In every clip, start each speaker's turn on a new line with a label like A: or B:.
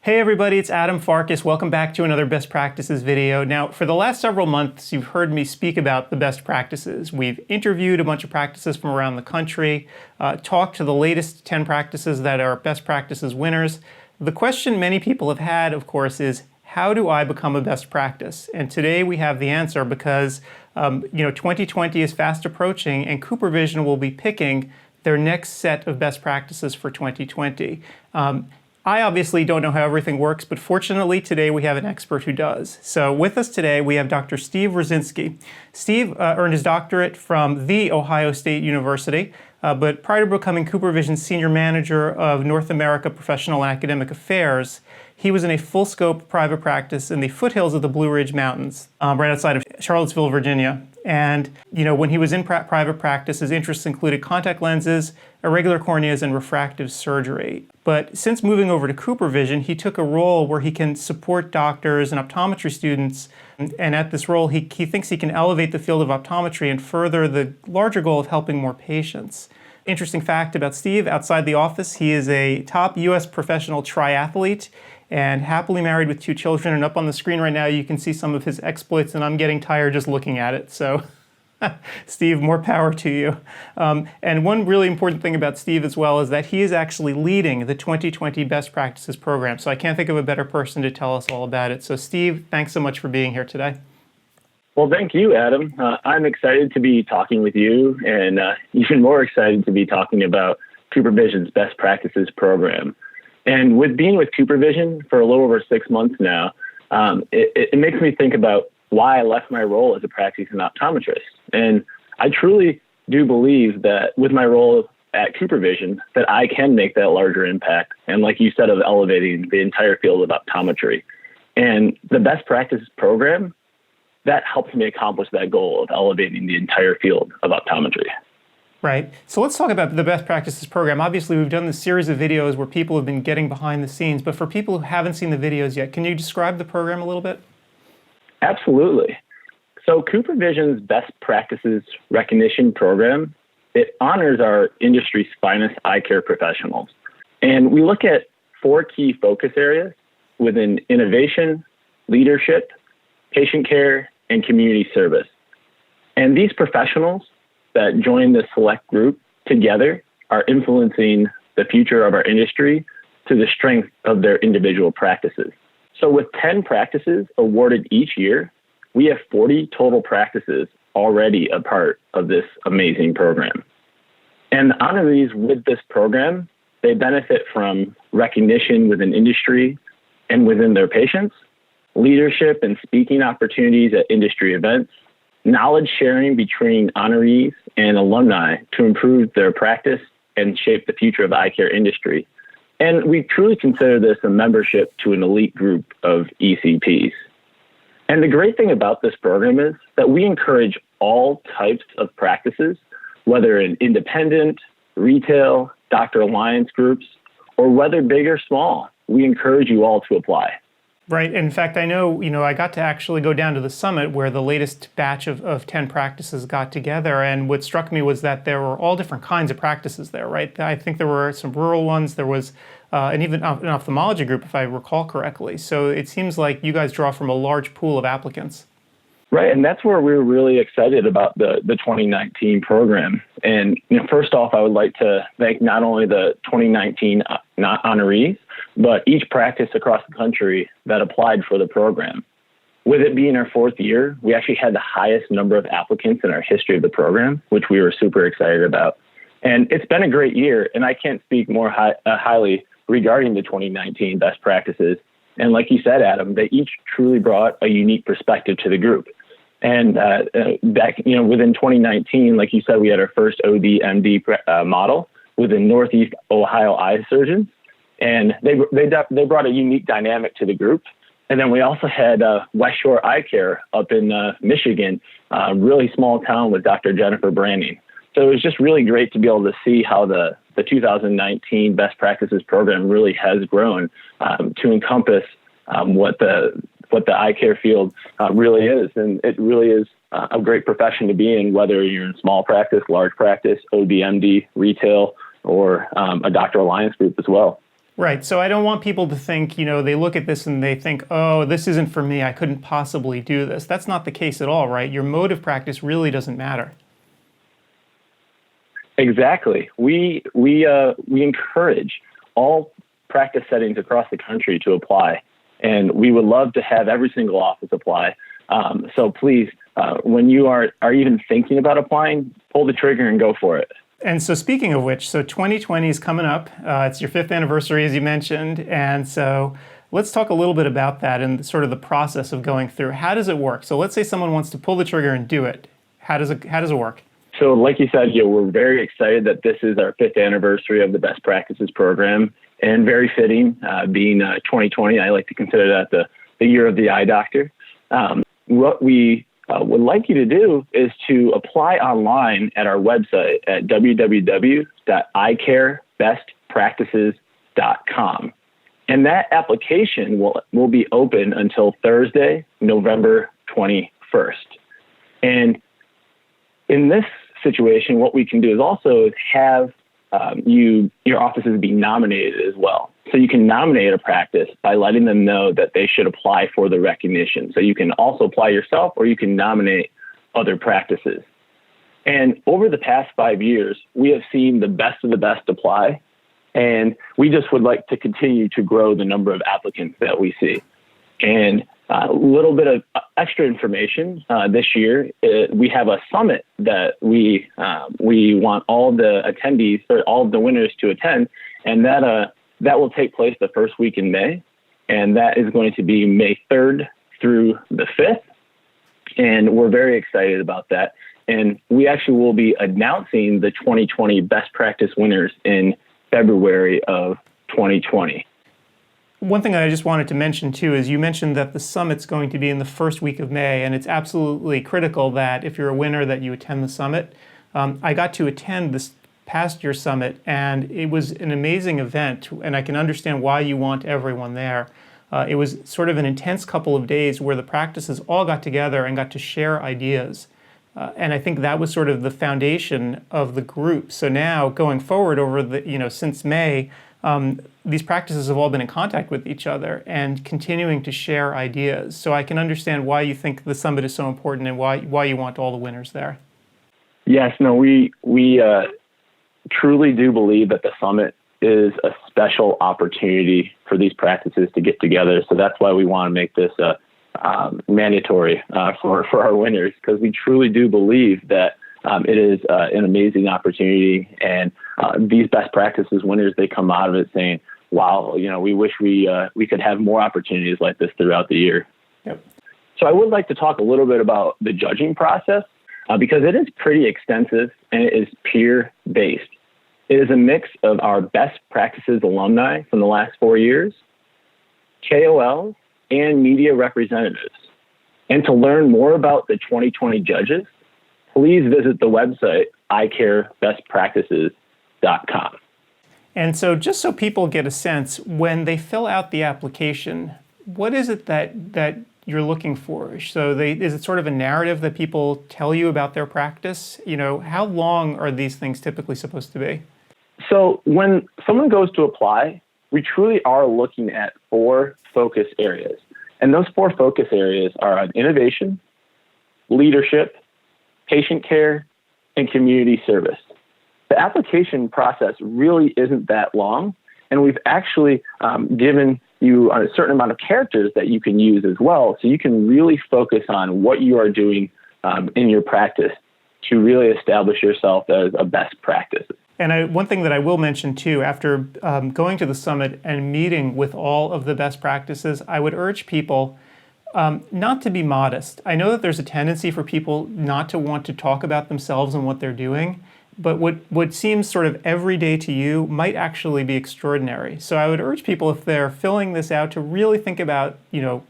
A: Hey everybody, it's Adam Farkas. Welcome back to another Best Practices video. Now, for the last several months, you've heard me speak about the best practices. We've interviewed a bunch of practices from around the country, talked to the latest 10 practices that are best practices winners. The question many people have had, of course, is how do I become a best practice? And today we have the answer because 2020 is fast approaching and CooperVision will be picking their next set of best practices for 2020. I obviously don't know how everything works, but fortunately today we have an expert who does. So with us today we have Dr. Steve Rosinski. Steve earned his doctorate from The Ohio State University, but prior to becoming CooperVision's Senior Manager of North America Professional and Academic Affairs, he was in a full-scope private practice in the foothills of the Blue Ridge Mountains, right outside of Charlottesville, Virginia. And when he was in private practice, his interests included contact lenses, irregular corneas, and refractive surgery. But since moving over to CooperVision, he took a role where he can support doctors and optometry students. And at this role, he thinks he can elevate the field of optometry and further the larger goal of helping more patients. Interesting fact about Steve, outside the office, he is a top U.S. professional triathlete and happily married with 2 children. And up on the screen right now, you can see some of his exploits, and I'm getting tired just looking at it. So Steve, more power to you. And one really important thing about Steve as well is that he is actually leading the 2020 Best Practices program. So I can't think of a better person to tell us all about it. So Steve, thanks so much for being here today.
B: Well, thank you, Adam. I'm excited to be talking with you and even more excited to be talking about CooperVision's Best Practices program. And with being with CooperVision for a little over 6 months now, it makes me think about why I left my role as a practicing optometrist. And I truly do believe that with my role at CooperVision, that I can make that larger impact. And like you said, of elevating the entire field of optometry. And the Best Practices program, that helps me accomplish that goal of elevating the entire field of optometry.
A: Right. So let's talk about the Best Practices program. Obviously, we've done this series of videos where people have been getting behind the scenes, but for people who haven't seen the videos yet, can you describe the program a little bit?
B: Absolutely. So CooperVision's Best Practices Recognition Program, it honors our industry's finest eye care professionals. And we look at 4 key focus areas within innovation, leadership, patient care, and community service. And these professionals that join this select group together are influencing the future of our industry to the strength of their individual practices. So with 10 practices awarded each year, we have 40 total practices already a part of this amazing program. And the honorees with this program, they benefit from recognition within industry and within their patients, leadership and speaking opportunities at industry events, knowledge sharing between honorees and alumni to improve their practice and shape the future of the eye care industry. And we truly consider this a membership to an elite group of ECPs. And the great thing about this program is that we encourage all types of practices, whether in independent, retail, doctor alliance groups, or whether big or small. We encourage you all to apply.
A: Right. In fact, I know, I got to actually go down to the summit where the latest batch of 10 practices got together. And what struck me was that there were all different kinds of practices there, right? I think there were some rural ones. There was and even an ophthalmology group, if I recall correctly. So it seems like you guys draw from a large pool of applicants.
B: Right. And that's where we're really excited about the 2019 program. And first off, I would like to thank not only the 2019 honorees, but each practice across the country that applied for the program. With it being our 4th year, we actually had the highest number of applicants in our history of the program, which we were super excited about. And it's been a great year, and I can't speak more highly regarding the 2019 best practices. And like you said, Adam, they each truly brought a unique perspective to the group. And back, within 2019, like you said, we had our first ODMD model within Northeast Ohio eye surgeons. And they brought a unique dynamic to the group. And then we also had West Shore Eye Care up in Michigan, really small town with Dr. Jennifer Branning. So it was just really great to be able to see how the 2019 Best Practices program really has grown to encompass what the eye care field really is. And it really is a great profession to be in, whether you're in small practice, large practice, ODMD, retail, or a doctor alliance group as well.
A: Right. So I don't want people to think, they look at this and they think, oh, this isn't for me. I couldn't possibly do this. That's not the case at all, right? Your mode of practice really doesn't matter.
B: Exactly. We encourage all practice settings across the country to apply, and we would love to have every single office apply. So please, when you are even thinking about applying, pull the trigger and go for it.
A: And so speaking of which, so 2020 is coming up. It's your 5th anniversary, as you mentioned. And so let's talk a little bit about that and sort of the process of going through. How does it work? So let's say someone wants to pull the trigger and do it. How does it work?
B: So like you said, we're very excited that this is our 5th anniversary of the Best Practices program, and very fitting, being 2020. I like to consider that the year of the eye doctor. What we would like you to do is to apply online at our website at www.eyecarebestpractices.com. And that application will be open until Thursday, November 21st. And in this situation, what we can do is also have your offices be nominated as well. So you can nominate a practice by letting them know that they should apply for the recognition. So you can also apply yourself, or you can nominate other practices. And over the past 5 years, we have seen the best of the best apply. And we just would like to continue to grow the number of applicants that we see. And a little bit of extra information this year. We have a summit that we want all the attendees, or all of the winners, to attend, and that will take place the first week in May, and that is going to be May 3rd through the 5th, and we're very excited about that. And we actually will be announcing the 2020 Best Practice winners in February of 2020.
A: One thing I just wanted to mention, too, is you mentioned that the summit's going to be in the first week of May, and it's absolutely critical that if you're a winner that you attend the summit. I got to attend this past year summit, and it was an amazing event, and I can understand why you want everyone there. It was sort of an intense couple of days where the practices all got together and got to share ideas. And I think that was sort of the foundation of the group. So now, going forward over since May, these practices have all been in contact with each other and continuing to share ideas. So I can understand why you think the summit is so important and why you want all the winners there.
B: Yes, no, we truly do believe that the summit is a special opportunity for these practices to get together. So that's why we want to make this mandatory for our winners, because we truly do believe that it is an amazing opportunity. And these best practices winners, they come out of it saying, wow, we wish we could have more opportunities like this throughout the year.
A: Yep.
B: So I would like to talk a little bit about the judging process, because it is pretty extensive and it is peer-based. It is a mix of our best practices alumni from the last 4 years, KOLs, and media representatives. And to learn more about the 2020 judges, please visit the website eyecarebestpractices.com.
A: And so just so people get a sense, when they fill out the application, what is it that you're looking for? So is it sort of a narrative that people tell you about their practice? How long are these things typically supposed to be?
B: So when someone goes to apply, we truly are looking at 4 focus areas. And those 4 focus areas are on innovation, leadership, patient care, and community service. The application process really isn't that long, and we've actually given you a certain amount of characters that you can use as well, so you can really focus on what you are doing in your practice to really establish yourself as a best practice.
A: And one thing that I will mention too, after going to the summit and meeting with all of the best practices, I would urge people not to be modest. I know that there's a tendency for people not to want to talk about themselves and what they're doing, but what seems sort of everyday to you might actually be extraordinary. So I would urge people, if they're filling this out, to really think about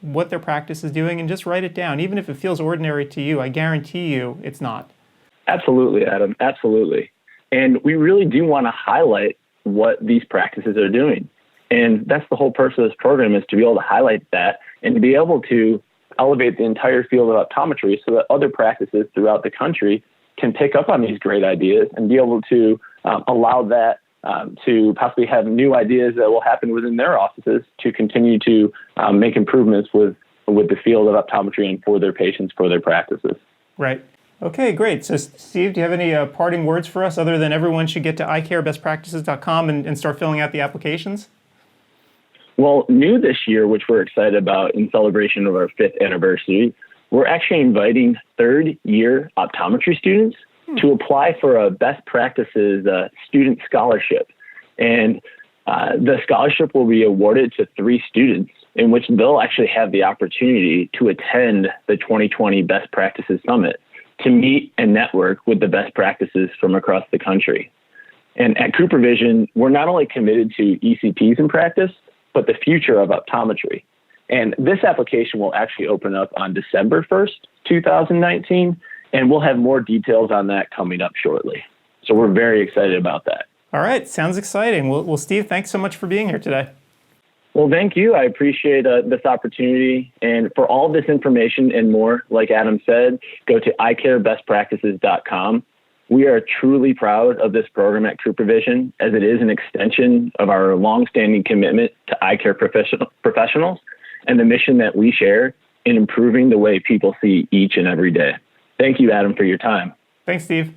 A: what their practice is doing and just write it down. Even if it feels ordinary to you, I guarantee you it's not.
B: Absolutely, Adam. Absolutely. And we really do want to highlight what these practices are doing. And that's the whole purpose of this program, is to be able to highlight that and to be able to elevate the entire field of optometry so that other practices throughout the country can pick up on these great ideas and be able to allow that to possibly have new ideas that will happen within their offices to continue to make improvements with the field of optometry and for their patients, for their practices.
A: Right. Okay, great. So Steve, do you have any parting words for us other than everyone should get to eyecarebestpractices.com and start filling out the applications?
B: Well, new this year, which we're excited about in celebration of our 5th anniversary, we're actually inviting third-year optometry students to apply for a best practices student scholarship. And the scholarship will be awarded to 3 students in which they'll actually have the opportunity to attend the 2020 Best Practices Summit to meet and network with the best practices from across the country. And at CooperVision, we're not only committed to ECPs in practice, but the future of optometry. And this application will actually open up on December 1st, 2019, and we'll have more details on that coming up shortly. So we're very excited about that.
A: All right, sounds exciting. Well, Steve, thanks so much for being here today.
B: Well, thank you. I appreciate this opportunity. And for all this information and more, like Adam said, go to eyecarebestpractices.com. We are truly proud of this program at CooperVision, as it is an extension of our longstanding commitment to eye care professionals and the mission that we share in improving the way people see each and every day. Thank you, Adam, for your time.
A: Thanks, Steve.